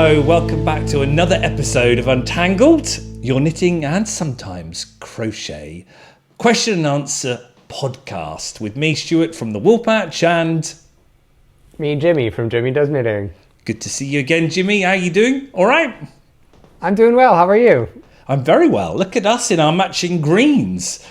Hello, welcome back to another episode of Untangled, your knitting and sometimes crochet question and answer podcast with me, Stuart from the Wool Patch, and me, Jimmy from Jimmy Does Knitting. Good to see you again, Jimmy. How are you doing? All right? I'm doing well. How are you? I'm very well. Look at us in our matching greens.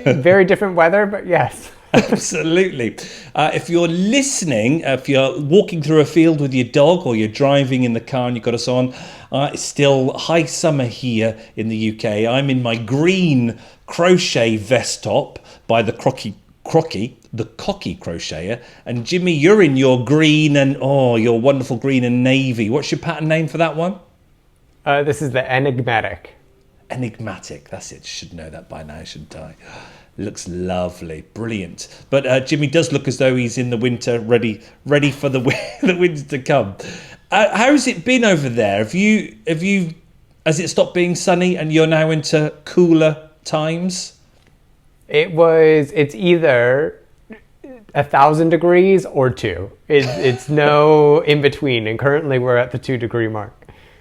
Very different weather, but yes. Absolutely. If you're listening, if you're walking through a field with your dog or you're driving in the car and you've got us on, it's still high summer here in the UK. I'm in my green crochet vest top by the Cocky Crocheter. And Jimmy, you're in your green and, your wonderful green and navy. What's your pattern name for that one? This is the Enigmatic. Enigmatic, that's it. Should know that by now, shouldn't I? Looks lovely, brilliant. But Jimmy does look as though he's in the winter, ready for the winter to come. How's it been over there? Has it stopped being sunny and you're now into cooler times? It's either 1,000 degrees or 2. It's no in between, and currently we're at the 2-degree mark.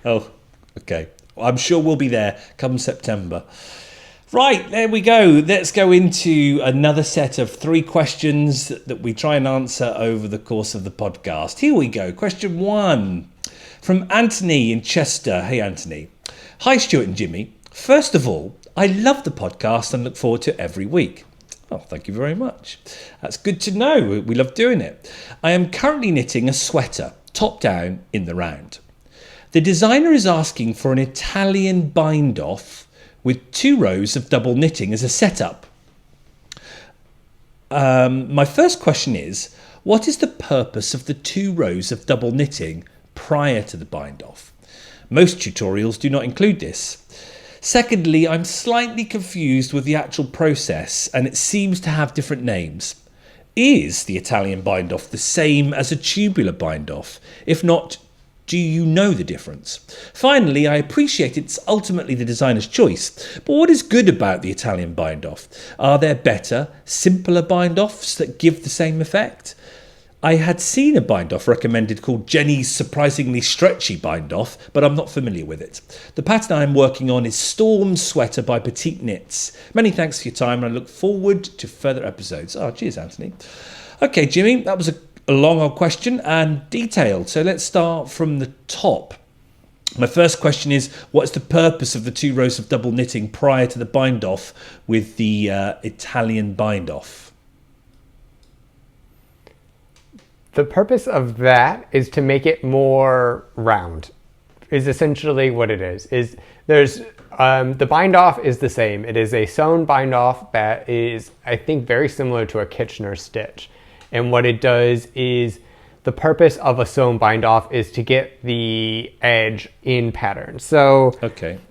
Oh, okay. I'm sure we'll be there come September. Right, there we go. Let's go into another set of 3 questions that we try and answer over the course of the podcast. Here we go. Question 1 from Anthony in Chester. Hey, Anthony. Hi, Stuart and Jimmy. First of all, I love the podcast and look forward to every week. Oh, thank you very much. That's good to know. We love doing it. I am currently knitting a sweater, top down in the round. The designer is asking for an Italian bind-off with 2 rows of double knitting as a setup. My first question is, what is the purpose of the 2 rows of double knitting prior to the bind-off? Most tutorials do not include this. Secondly, I'm slightly confused with the actual process and it seems to have different names. Is the Italian bind-off the same as a tubular bind-off? If not, do you know the difference? Finally, I appreciate it's ultimately the designer's choice, but what is good about the Italian bind-off? Are there better, simpler bind-offs that give the same effect? I had seen a bind-off recommended called Jenny's Surprisingly Stretchy Bind-Off, but I'm not familiar with it. The pattern I'm working on is Storm Sweater by Petite Knits. Many thanks for your time and I look forward to further episodes. Oh, cheers, Anthony. Okay, Jimmy, that was a long old question and detailed. So let's start from the top. My first question is, what's the purpose of the 2 rows of double knitting prior to the bind off with the Italian bind off? The purpose of that is to make it more round, is essentially what it is. There's the bind off is the same. It is a sewn bind off that is, I think, very similar to a Kitchener stitch. And what it does is, the purpose of a sewn bind off is to get the edge in pattern. So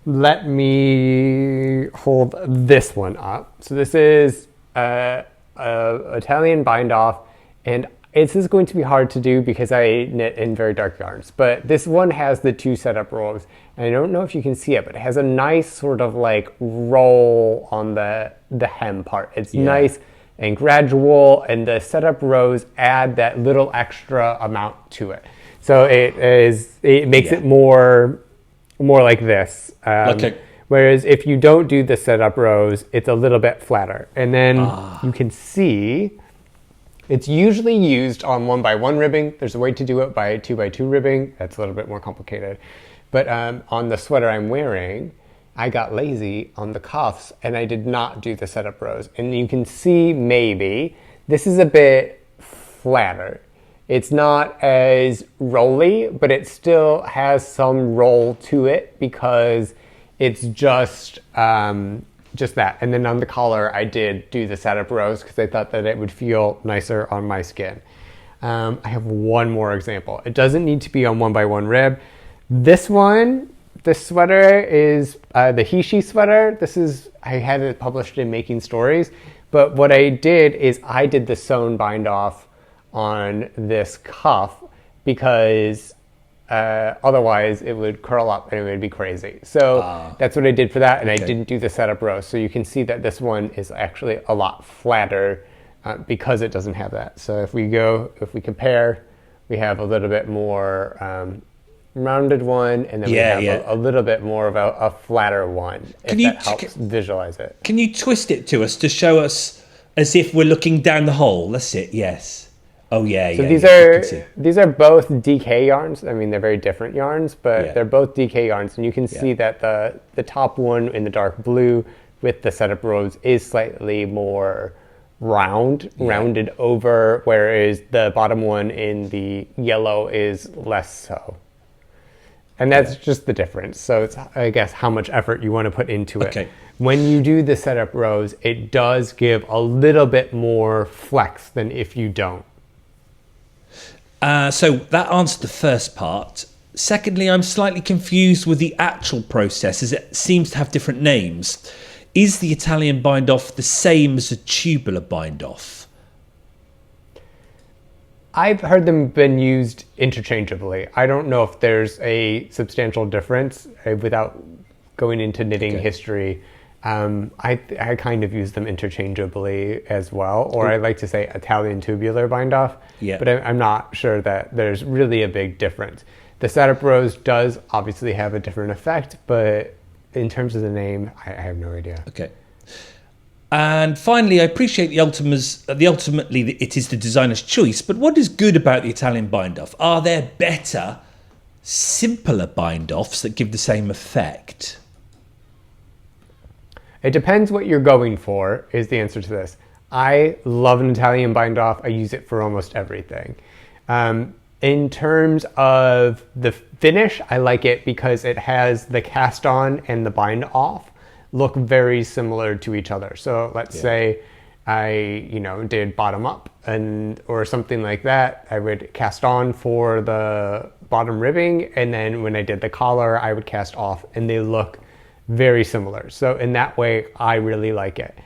let me hold this one up. So this is a Italian bind off, and this is going to be hard to do because I knit in very dark yarns. But this one has the 2 setup rows. And I don't know if you can see it, but it has a nice sort of like roll on the hem part. It's nice and gradual, and the setup rows add that little extra amount to it. So it makes it more like this. Whereas if you don't do the setup rows, it's a little bit flatter. And then you can see it's usually used on 1x1 ribbing. There's a way to do it by 2x2 ribbing. That's a little bit more complicated. But on the sweater I'm wearing, I got lazy on the cuffs and I did not do the setup rows. And you can see maybe this is a bit flatter. It's not as rolly, but it still has some roll to it because it's just that. And then on the collar, I did do the setup rows because I thought that it would feel nicer on my skin. I have one more example. It doesn't need to be on 1x1 rib. This sweater is the he-she sweater. I had it published in Making Stories, but what I did is I did the sewn bind off on this cuff because otherwise it would curl up and it would be crazy. So that's what I did for that, and I didn't do the setup row. So you can see that this one is actually a lot flatter because it doesn't have that. So if we compare, we have a little bit more rounded one, and then we have a little bit more of a flatter one, if that helps visualize it. Can you twist it to us to show us as if we're looking down the hole? That's it, yes. Oh, yeah, so these are both DK yarns. I mean, they're very different yarns, but they're both DK yarns, and you can see that the top one in the dark blue with the setup rows is slightly more rounded over, whereas the bottom one in the yellow is less so. And that's just the difference. So it's, I guess, how much effort you want to put into it. Okay. When you do the setup rows, it does give a little bit more flex than if you don't. So that answered the first part. Secondly, I'm slightly confused with the actual process, as it seems to have different names. Is the Italian bind-off the same as a tubular bind-off? I've heard them been used interchangeably. I don't know if there's a substantial difference without going into knitting history. I kind of use them interchangeably as well, or I like to say Italian tubular bind-off, but I'm not sure that there's really a big difference. The setup rows does obviously have a different effect, but in terms of the name, I have no idea. Okay. And finally, I appreciate ultimately it is the designer's choice, but what is good about the Italian bind-off? Are there better, simpler bind-offs that give the same effect? It depends what you're going for, is the answer to this. I love an Italian bind-off. I use it for almost everything. In terms of the finish, I like it because it has the cast on and the bind off look very similar to each other. So let's say I, did bottom up or something like that. I would cast on for the bottom ribbing, and then when I did the collar, I would cast off, and they look very similar. So in that way, I really like it.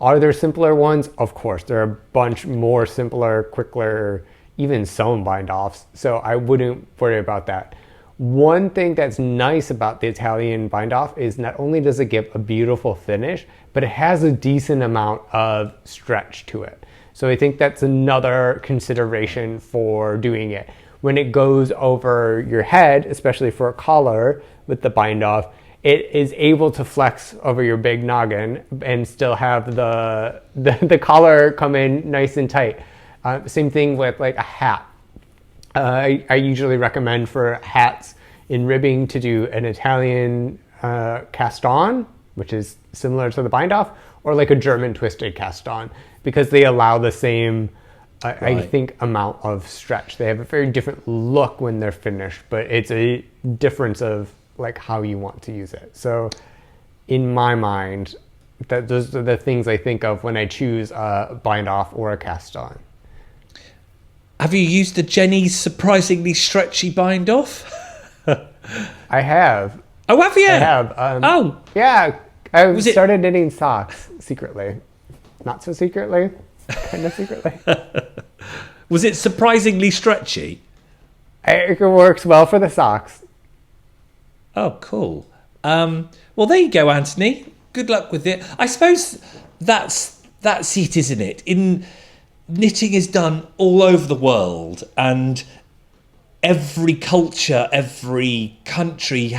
Are there simpler ones? Of course, there are a bunch more simpler, quicker, even sewn bind-offs. So I wouldn't worry about that. One thing that's nice about the Italian bind-off is not only does it give a beautiful finish, but it has a decent amount of stretch to it. So I think that's another consideration for doing it. When it goes over your head, especially for a collar with the bind-off, it is able to flex over your big noggin and still have the collar come in nice and tight. Same thing with like a hat. I usually recommend for hats in ribbing to do an Italian cast on, which is similar to the bind off, or like a German twisted cast on, because they allow the same, I think, amount of stretch. They have a very different look when they're finished, but it's a difference of like how you want to use it. So in my mind, those are the things I think of when I choose a bind off or a cast on. Have you used the Jenny's surprisingly stretchy bind off? I have. Oh, have you? I have. Yeah. I started knitting socks secretly. Not so secretly. Kind of secretly. Was it surprisingly stretchy? It works well for the socks. Oh, cool. Well, there you go, Anthony. Good luck with it. I suppose that's it, isn't it? Knitting is done all over the world, and every culture, every country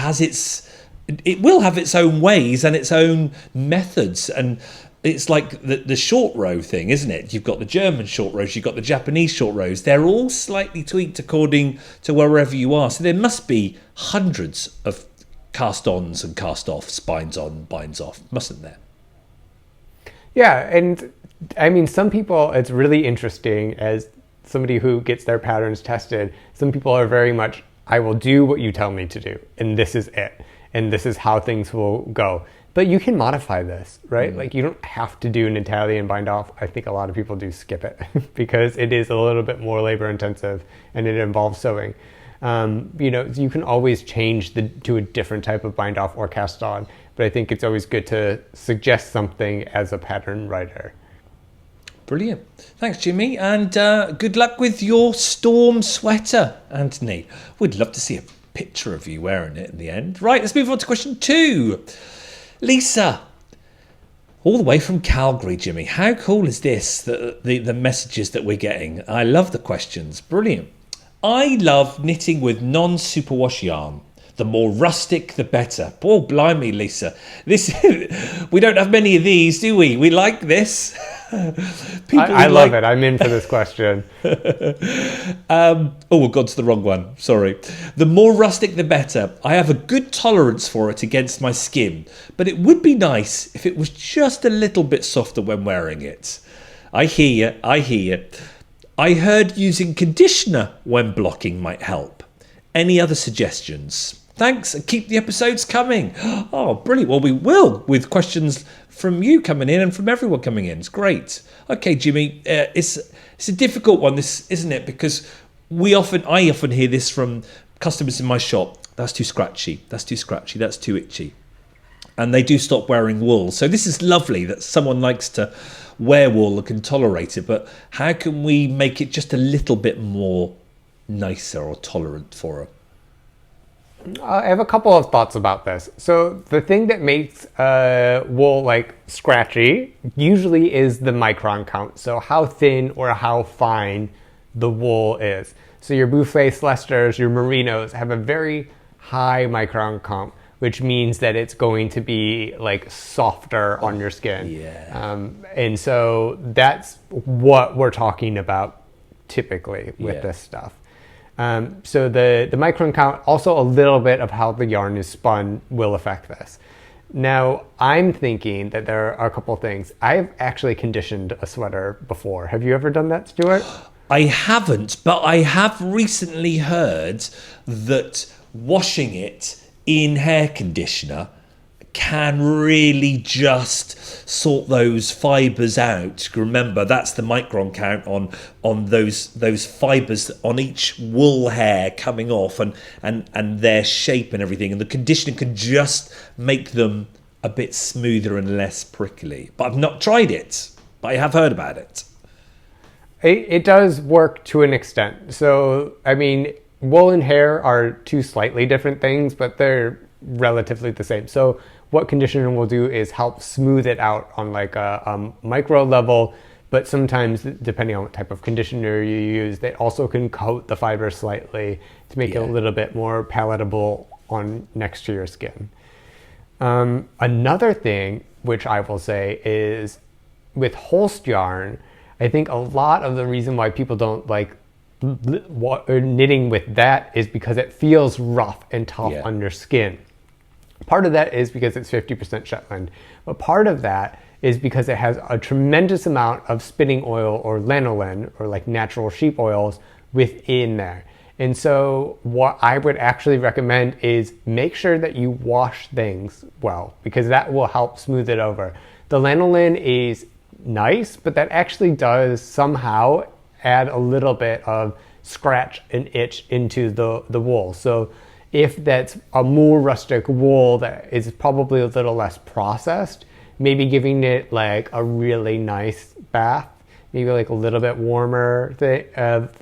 it will have its own ways and its own methods. And it's like the short row thing, isn't it? You've got the German short rows, you've got the Japanese short rows. They're all slightly tweaked according to wherever you are. So there must be hundreds of cast-ons and cast-offs, binds on, binds off, mustn't there? Yeah, and I mean, some people, it's really interesting as somebody who gets their patterns tested. Some people are very much, I will do what you tell me to do, and this is it, and this is how things will go. But you can modify this, right? Like, you don't have to do an Italian bind off. I think a lot of people do skip it because it is a little bit more labor intensive and it involves sewing. You can always change to a different type of bind off or cast on, but I think it's always good to suggest something as a pattern writer. Brilliant. Thanks, Jimmy. And good luck with your storm sweater, Anthony. We'd love to see a picture of you wearing it in the end. Right, let's move on to question 2. Lisa, all the way from Calgary, Jimmy. How cool is this, the messages that we're getting? I love the questions. Brilliant. I love knitting with non-superwash yarn. The more rustic, the better. Oh, blimey, Lisa. We don't have many of these, do we? We like this. I love it. I'm in for this question. Oh, we've gone to the wrong one. Sorry. The more rustic, the better. I have a good tolerance for it against my skin, but it would be nice if it was just a little bit softer when wearing it. I hear you. I heard using conditioner when blocking might help. Any other suggestions? Thanks, and keep the episodes coming. Oh, brilliant. Well, we will, with questions from you coming in and from everyone coming in. It's great. Okay, Jimmy, it's a difficult one, this, isn't it? Because I often hear this from customers in my shop. That's too scratchy. That's too scratchy. That's too itchy. And they do stop wearing wool. So this is lovely that someone likes to wear wool and can tolerate it. But how can we make it just a little bit more nicer or tolerant for her? I have a couple of thoughts about this. So the thing that makes wool like scratchy usually is the micron count. So how thin or how fine the wool is. So your Boufflés, Leicesters, your Merinos have a very high micron count, which means that it's going to be like softer on your skin. Yeah. And so that's what we're talking about typically with this stuff. So the micron count, also a little bit of how the yarn is spun will affect this. Now, I'm thinking that there are a couple things. I've actually conditioned a sweater before. Have you ever done that, Stuart? I haven't, but I have recently heard that washing it in hair conditioner can really just sort those fibres out. Remember, that's the micron count on those fibres on each wool hair coming off and their shape and everything. And the conditioner can just make them a bit smoother and less prickly. But I've not tried it, but I have heard about it. It does work to an extent. So, I mean, wool and hair are two slightly different things, but they're relatively the same. So what conditioner will do is help smooth it out on like a micro level, but sometimes depending on what type of conditioner you use, they also can coat the fiber slightly to make it a little bit more palatable on next to your skin. Another thing which I will say is with Holst yarn, I think a lot of the reason why people don't like knitting with that is because it feels rough and tough on your skin. Part of that is because it's 50% Shetland, but part of that is because it has a tremendous amount of spinning oil or lanolin or like natural sheep oils within there. And so what I would actually recommend is make sure that you wash things well, because that will help smooth it over. The lanolin is nice, but that actually does somehow add a little bit of scratch and itch into the wool. So if that's a more rustic wool that is probably a little less processed, maybe giving it like a really nice bath, maybe like a little bit warmer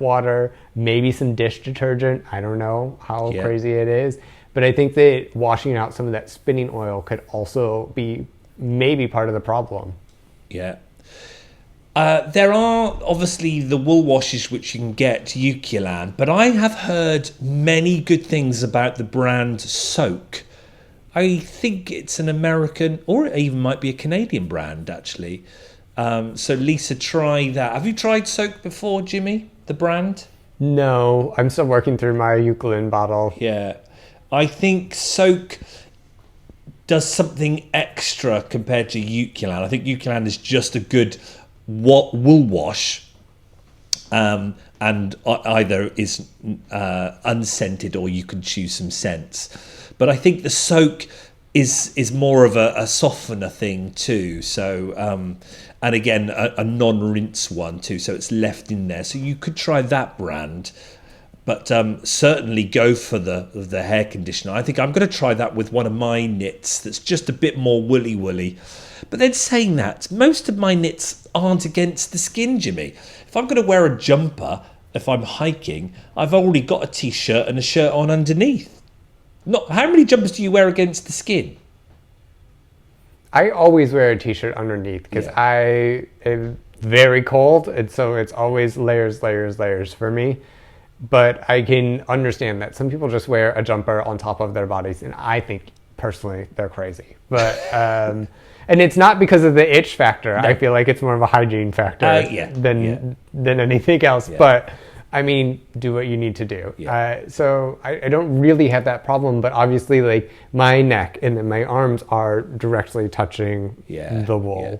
water, maybe some dish detergent. I don't know how crazy it is, but I think that washing out some of that spinning oil could also be maybe part of the problem. Yeah. There are obviously the wool washes which you can get Ukiland, but I have heard many good things about the brand Soak. I think it's an American, or it even might be a Canadian brand actually. So Lisa, try that. Have you tried Soak before, Jimmy, the brand? No, I'm still working through my Eucalyptus bottle. Yeah, I think Soak does something extra compared to Ukiland. I think Ukiland is just a good wool wash, and either is unscented or you can choose some scents. But I think the Soak is more of a softener thing too. So and again a non-rinse one too. So it's left in there. So you could try that brand. But certainly go for the hair conditioner. I think I'm going to try that with one of my knits that's just a bit more woolly. But then saying that, most of my knits aren't against the skin, Jimmy. If I'm going to wear a jumper, if I'm hiking, I've already got a t-shirt and a shirt on underneath. How many jumpers do you wear against the skin? I always wear a t-shirt underneath because I am very cold, and so it's always layers for me. but I can understand that some people just wear a jumper on top of their bodies, and I think personally they're crazy. But and it's not because of the itch factor. No. I feel like it's more of a hygiene factor than anything else. Yeah. But I mean, do what you need to do. Yeah. So I don't really have that problem, but obviously, like my neck and then my arms are directly touching the wool. Yeah.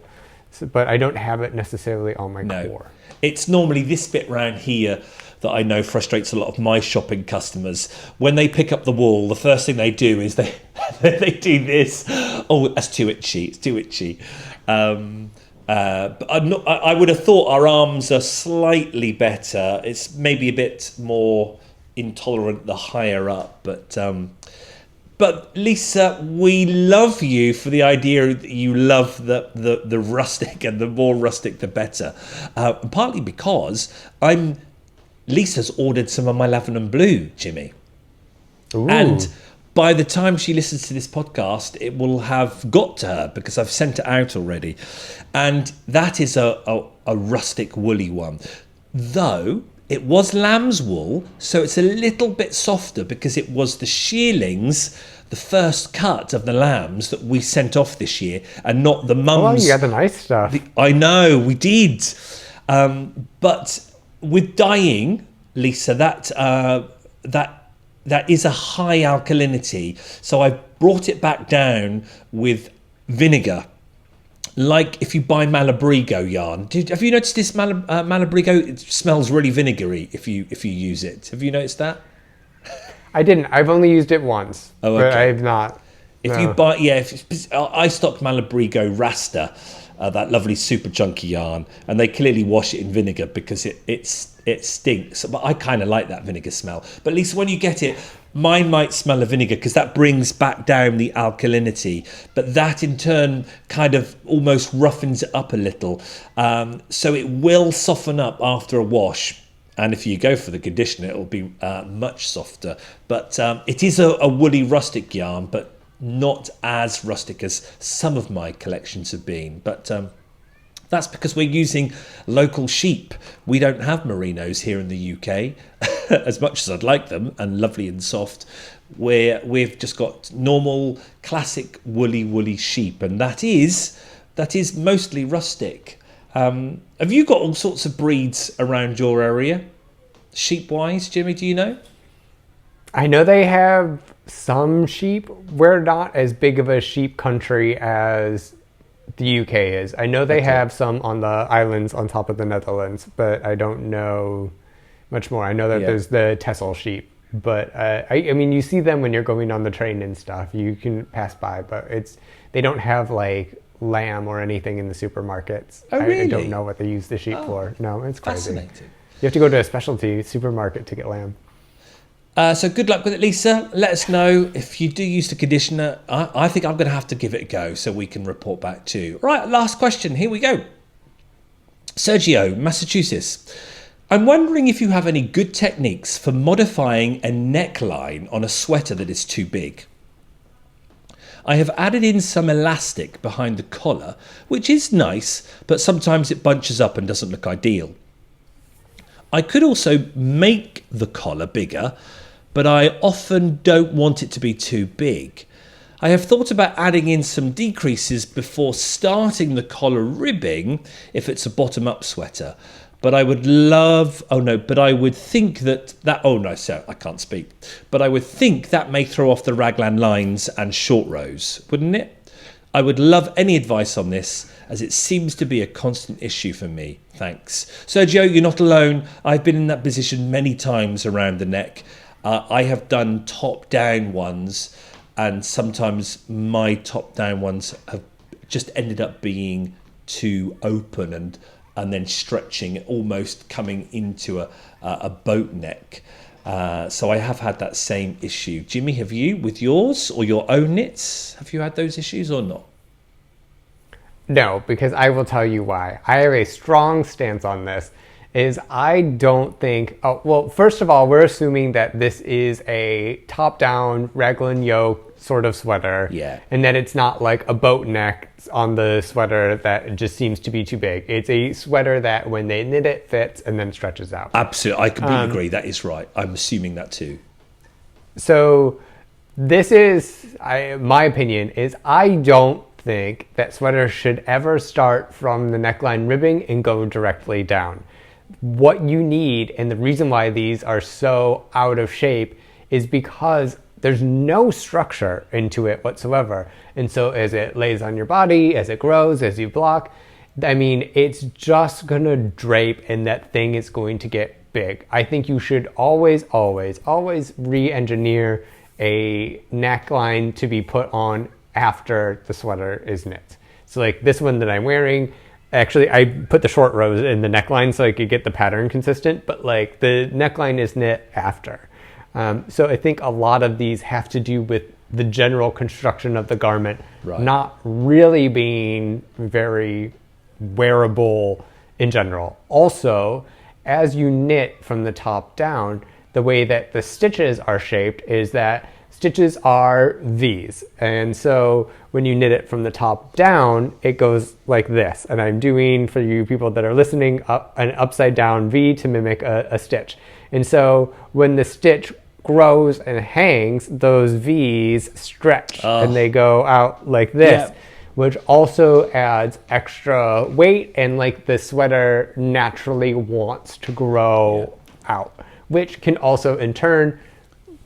So, but I don't have it necessarily on my core. It's normally this bit round here that I know frustrates a lot of my shopping customers. When they pick up the wool, the first thing they do is they do this. Oh, that's too itchy. It's too itchy. But I would have thought our arms are slightly better. It's maybe a bit more intolerant the higher up. But Lisa, we love you for the idea that you love the rustic, and the more rustic the better. Partly because Lisa's ordered some of my lavender and blue, Jimmy. Ooh. And by the time she listens to this podcast, it will have got to her because I've sent it out already. And that is a rustic woolly one. Though it was lamb's wool, so it's a little bit softer because it was the shearlings, the first cut of the lambs that we sent off this year, and not the mums. Oh, you had the nice stuff. I know, we did. But with dyeing, Lisa, that is a high alkalinity. So I've brought it back down with vinegar. Like if you buy Malabrigo yarn, have you noticed this Malabrigo? It smells really vinegary if you use it. Have you noticed that? I didn't. I've only used it once, but I've not. If you buy, I stocked Malabrigo Rasta, that lovely super chunky yarn, and they clearly wash it in vinegar because it stinks. But I kind of like that vinegar smell. But Lisa, when you get it, mine might smell of vinegar because that brings back down the alkalinity, but that in turn kind of almost roughens it up a little. So it will soften up after a wash. And if you go for the conditioner, it will be much softer. But it is a woolly rustic yarn, but not as rustic as some of my collections have been. But that's because we're using local sheep. We don't have merinos here in the UK, as much as I'd like them, and lovely and soft. We've just got normal, classic woolly sheep, and that is mostly rustic. Have you got all sorts of breeds around your area, sheep-wise, Jimmy? Do you know? I know they have some sheep. We're not as big of a sheep country as the UK is. I know they have some on the islands on top of the Netherlands, but I don't know much more. I know that there's the Texel sheep, but I mean, you see them when you're going on the train and stuff. You can pass by, but they don't have like lamb or anything in the supermarkets. Oh, really? I don't know what they use the sheep for. No, it's crazy. Fascinating. You have to go to a specialty supermarket to get lamb. So good luck with it, Lisa. Let us know if you do use the conditioner. I think I'm going to have to give it a go so we can report back too. Right, last question. Here we go. Sergio, Massachusetts. I'm wondering if you have any good techniques for modifying a neckline on a sweater that is too big. I have added in some elastic behind the collar, which is nice, but sometimes it bunches up and doesn't look ideal. I could also make the collar bigger, but I often don't want it to be too big. I have thought about adding in some decreases before starting the collar ribbing if it's a bottom-up sweater. But I would think I can't speak. But I would think that may throw off the raglan lines and short rows, wouldn't it? I would love any advice on this, as it seems to be a constant issue for me. Thanks. Sergio, you're not alone. I've been in that position many times around the neck. I have done top-down ones, and sometimes my top-down ones have just ended up being too open and then stretching, almost coming into a boat neck. So I have had that same issue. Jimmy, have you, with yours or your own knits, have you had those issues or not? No, because I will tell you why. I have a strong stance on this, is I don't think, oh, well, first of all, we're assuming that this is a top-down raglan yoke sort of sweater. Yeah. And that it's not like a boat neck on the sweater that just seems to be too big. It's a sweater that when they knit it fits and then stretches out. Absolutely. I completely agree. That is right. I'm assuming that too. So this is, my opinion, is I don't think that sweaters should ever start from the neckline ribbing and go directly down. What you need, and the reason why these are so out of shape, is because there's no structure into it whatsoever. And so as it lays on your body, as it grows, as you block, I mean, it's just gonna drape and that thing is going to get big. I think you should always, always, always re-engineer a neckline to be put on after the sweater is knit. So like this one that I'm wearing, actually, I put the short rows in the neckline so I could get the pattern consistent, but like the neckline is knit after. So I think a lot of these have to do with the general construction of the garment, not really being very wearable in general. Also, as you knit from the top down, the way that the stitches are shaped is that stitches are V's. And so when you knit it from the top down, it goes like this. And I'm doing, for you people that are listening, an upside down V to mimic a stitch. And so when the stitch grows and hangs, those V's stretch and they go out like this, which also adds extra weight, and like the sweater naturally wants to grow out, which can also in turn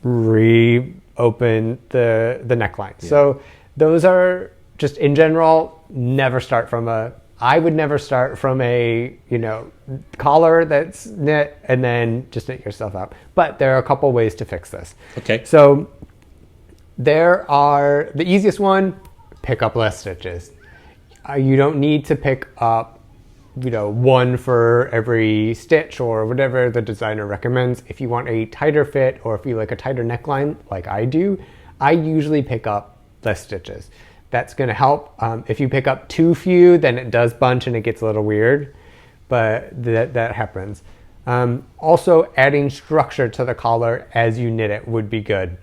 reopen the neckline. So those are just in general, never start from I would never start from a, collar that's knit and then just knit yourself out. But there are a couple ways to fix this. Okay. So there are, the easiest one, pick up less stitches. You don't need to pick up, one for every stitch or whatever the designer recommends. If you want a tighter fit or if you like a tighter neckline like I do, I usually pick up less stitches. That's going to help. If you pick up too few, then it does bunch and it gets a little weird, but that happens. Also, adding structure to the collar as you knit it would be good.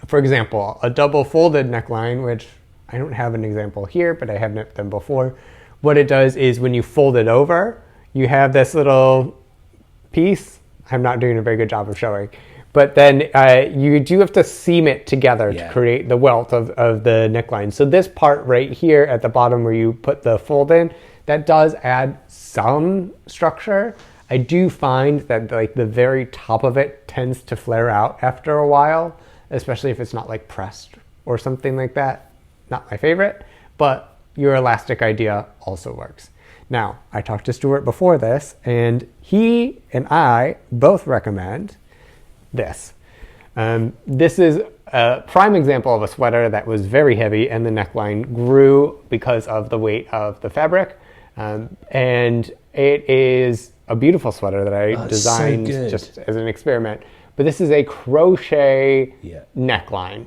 For example, a double folded neckline, which I don't have an example here, but I have knit them before. What it does is when you fold it over, you have this little piece. I'm not doing a very good job of showing. But then you do have to seam it together to create the welt of the neckline. So this part right here at the bottom where you put the fold in, that does add some structure. I do find that like the very top of it tends to flare out after a while, especially if it's not like pressed or something like that. Not my favorite, but your elastic idea also works. Now, I talked to Stuart before this, and he and I both recommend this. This is a prime example of a sweater that was very heavy and the neckline grew because of the weight of the fabric. And it is a beautiful sweater that I designed just as an experiment. But this is a crochet neckline.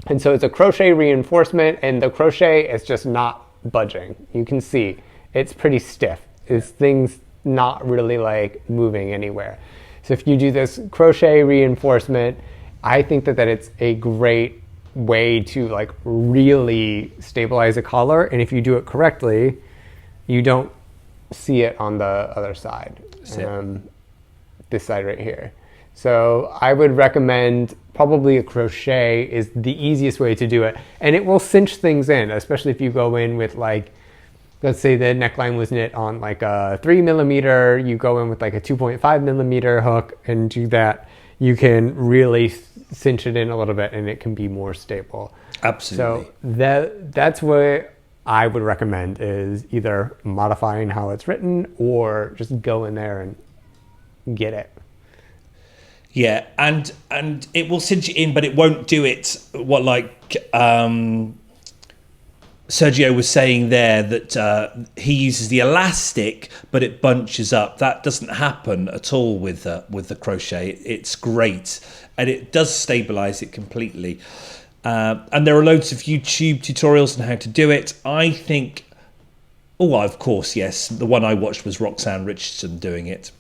And so it's a crochet reinforcement, and the crochet is just not budging. You can see it's pretty stiff. It's things not really like moving anywhere. So if you do this crochet reinforcement, I think that it's a great way to like really stabilize a collar. And if you do it correctly, you don't see it on the other side, this side right here. So I would recommend probably a crochet is the easiest way to do it. And it will cinch things in, especially if you go in with like, let's say the neckline was knit on like a 3mm, you go in with like a 2.5mm hook and do that. You can really cinch it in a little bit and it can be more stable. Absolutely. So that's what I would recommend, is either modifying how it's written or just go in there and get it. Yeah, and it will cinch it in, but it won't do it what Sergio was saying there, that he uses the elastic, but it bunches up. That doesn't happen at all with the crochet. It's great, and it does stabilize it completely. And there are loads of YouTube tutorials on how to do it. I think Oh, of course, yes. The one I watched was Roxanne Richardson doing it.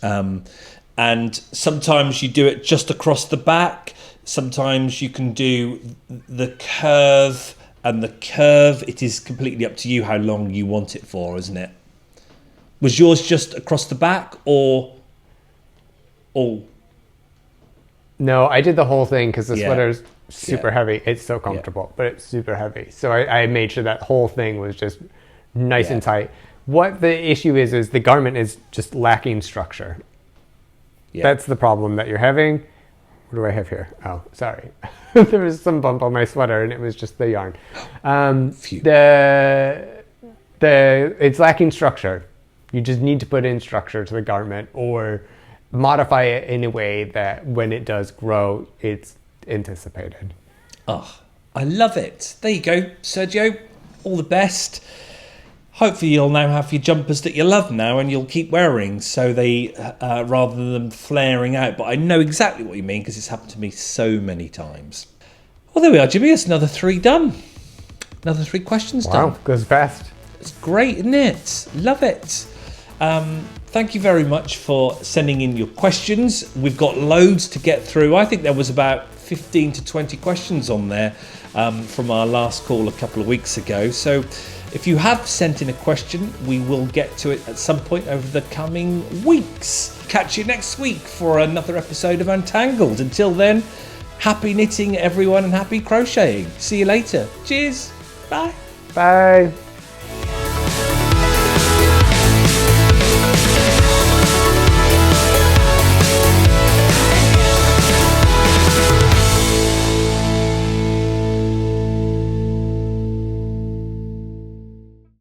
And sometimes you do it just across the back. Sometimes you can do the curve, and the curve, it is completely up to you how long you want it for, isn't it? Was yours just across the back or all? No, I did the whole thing because the Yeah. sweater's super Yeah. heavy. It's so comfortable, but it's super heavy. So I made sure that whole thing was just nice Yeah. and tight. What the issue is the garment is just lacking structure. Yeah. That's the problem that you're having. What do I have here? Oh, sorry. There was some bump on my sweater and it was just the yarn. Phew. It's lacking structure. You just need to put in structure to the garment or modify it in a way that when it does grow, it's anticipated. Oh, I love it. There you go, Sergio. All the best. Hopefully you'll now have your jumpers that you love now and you'll keep wearing so they, rather than flaring out. But I know exactly what you mean because it's happened to me so many times. Well, there we are, Jimmy. It's another 3 done. Another 3 questions done. Wow, goes fast. It's great, isn't it? Love it. Thank you very much for sending in your questions. We've got loads to get through. I think there was about 15 to 20 questions on there from our last call a couple of weeks ago. So if you have sent in a question, we will get to it at some point over the coming weeks. Catch you next week for another episode of Untangled. Until then, happy knitting everyone and happy crocheting. See you later. Cheers. Bye. Bye.